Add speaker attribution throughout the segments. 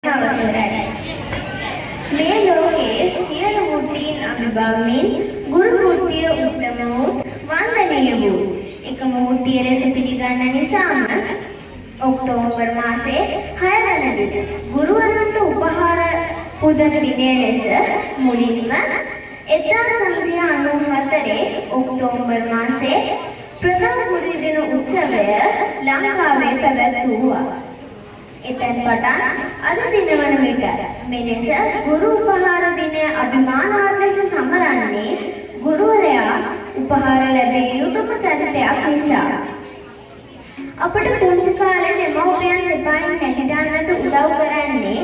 Speaker 1: අවසරයි. මේ ලෝකයේ සියලු මුට්ටීන් අභිභවමින් ගුරු මුට්ටිය උත්තම වූ වන්දනීය වූ එක මුට්ටිය ලෙස පිළිගන්න නිසාම ඔක්තෝබර් මාසයේ 6 වන දින ගුරුවරුන්ට උපහාර පුදන දිනය ලෙස මුලින්ම 1994 ඔක්තෝබර් මාසයේ ප්‍රථම ගුරු දින උත්සවය ලංකාවේ පැවැත්වුවා. එතෙන් පටන් අද දින වන විට මෙලෙස ගුරු උපහාර දිනය අභිමානාර්ථ ලෙස සමරන්නේ ගුරුවරයා උපහාර ලැබිය යුතුම චරිතයක් නිසා. අපට පුංචි කාලේ දෙමව්පියන් දෙපයින් නැගිටන්නට උදව් කරන්නේ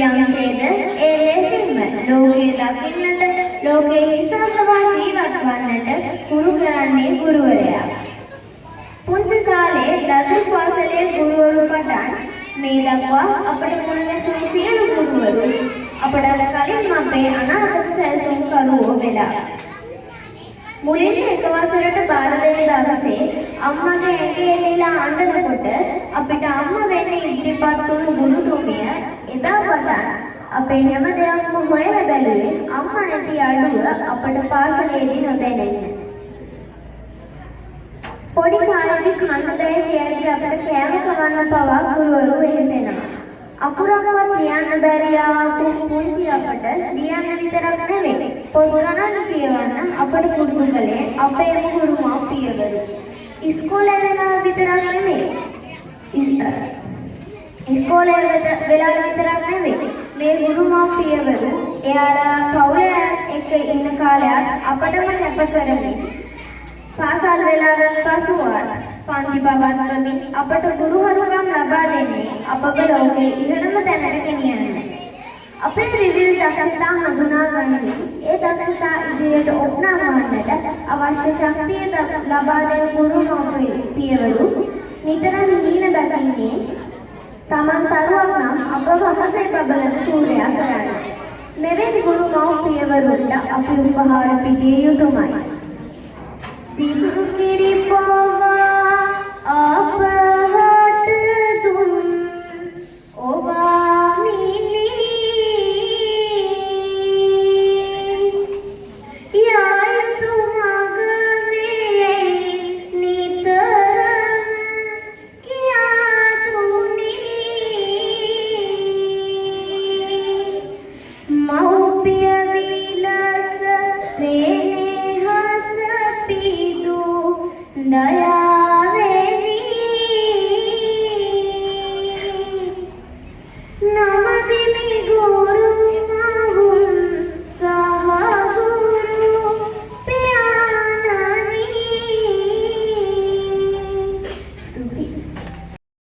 Speaker 1: යම්සේද ඒ ලෙසින්ම ලෝකයේ දකින්නට ලෝකයේ හිසවසවා ජීවත් වන්නට ගුරු කරන්නේ ගුරුවරයා. පුංචි කාලේ දසුන් පාසලේ ගුරුවරු පටන් මේ දක්වා අපට මුණ ගැසුණු සියලු ගුරුවරු අපට කලින් අපේ අනාගත සැලසුම් කරුවෝ වෙලා. මුලින්ම එක වසරට බාර දෙන දවසේ අම්මගේ ඇඟේ එළිලා අඬනකොට අපිට අම්මා වෙන්න ඉදිරිපත් වුණු ගුරුතුමිය එදා පටන් අපේ හැම දෙයක්ම හොයලා බැලුවේ අම්මා නැති අඩුව අපට පාසලේදී නොදැනෙන්න. පොඩි කාලේදී කන්න බැහැ කියද්දී අපිට කෑම කවන්න පවා ගුරුවරු වෙහෙසෙනවා. අකුරක්වත් ලියන්න බැරි ආපු පුංචි අපට ලියන්න විතරක් නෙවෙයි පොත් ගණන් කියවන්න අපට පුරුදු කළේ අපේ ගුරු මව්පියවරු. ඉස්කෝලේ වෙලා විතරක් නෙවෙයි මේ ගුරු මව්පියවරු එයාලා පවුලේ එක්ක ඉන්න කාලයක් අපටම කැප කරමින් පාසල් වෙලාවෙන් පසුවත් පන්ති බබන්වමින් අපට ගුරුහරුකම් ලබා දෙන්නේ අපව ලෝකයේ ඉහළම තැනට ගෙනියන්නේ. අපේ ත්‍රිවිධ දක්ෂතා හඳුනා ගනිමින් ඒ දක්ෂතා ඉදිරියට ඔප්නවන්නට අවශ්‍ය ශක්තිය ලබා දෙන ගුරු මව්පියවරු නිතරම හීන දකින්නේ තමන් තරුවක් නම් අපව හසේ ප්‍රබලන සූර්යයා කරන්නේ. මෙවැනි ගුරු මව්පියවරුන්ට අපි උපහාර පිළිය යුතුමයි. සිදු කිරි පවා අප